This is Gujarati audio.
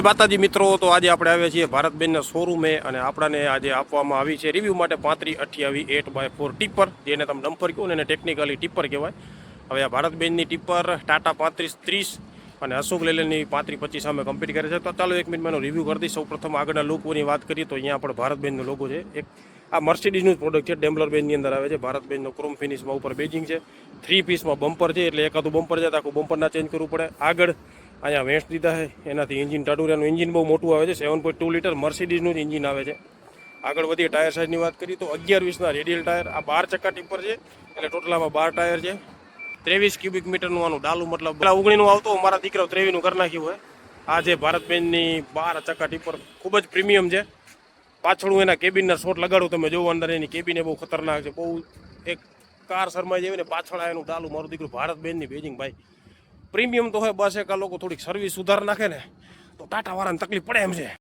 જય માતાજી મિત્રો, તો આજે આપણે આવ્યા છીએ ભારતબેનના શોરૂમે અને આપણાને આજે આપવામાં આવી છે રિવ્યૂ માટે 3528 8x4 ટીપર, જેને તમે ડમ્પર કહો ને એને ટેકનિકલી ટીપર કહેવાય. હવે આ ભારતબેનની ટીપર ટાટા 3530 અને અશોક લેલેન્ડની 3525 સામે કમ્પીટ કરે છે. તો ચાલો 1 મિનિટમાં એનો રિવ્યૂ કરી દઈશ. સૌ પ્રથમ આગળના લોકોની વાત કરીએ તો અહીંયા આપણે ભારતબેનનો લોગો છે. એક આ મર્સિડીઝનું પ્રોડક્ટ છે, ડેમ્બલર બેનની અંદર આવે છે. ભારતબેનનો ક્રોમ ફિનિશમાં ઉપર બેજિંગ છે, 3 પીસમાં બમ્પર છે, એટલે એકાદું બમ્પર છે તો આખું બમ્પર ના ચેન્જ કરવું પડે. આગળ અહીંયા વેસ્ટ દીધા છે, એનાથી એન્જિન ટાટુરિયાનું એન્જિન બહુ મોટું આવે છે, 7.2 લીટર મર્સિડીઝનું જ એન્જિન આવે છે. આગળ વધીએ ટાયર સાઇઝની વાત કરીએ તો 11-20ના રેડિયલ ટાયર. આ 12 ચક્કા ટીપર છે, એટલે ટોટલ આમાં 12 ટાયર છે. 23 ક્યુબિક મીટરનું આનું ડાલું, મતલબ પેલા 19નું આવતો, મારા દીકરા 23નું કરી નાખ્યું હોય. આ છે ભારતબેનની 12 ચક્કા ટીપર, ખૂબ જ પ્રીમિયમ છે. પાછળ હું એના કેબિનના શોટ લગાડું, તમે જોવો અંદર એની કેબિન બહુ ખતરનાક છે. બહુ એક કાર શરમાઈ જેવી ને પાછળ એનું ડાલું, મારું દીકરું ભારતબેનની બેજિંગ ભાઈ પ્રીમિયમ તો હોય. બસ એક આ લોકો થોડીક સર્વિસ સુધાર નાખે ને તો ટાટા વાળાને તકલીફ પડે એમ છે.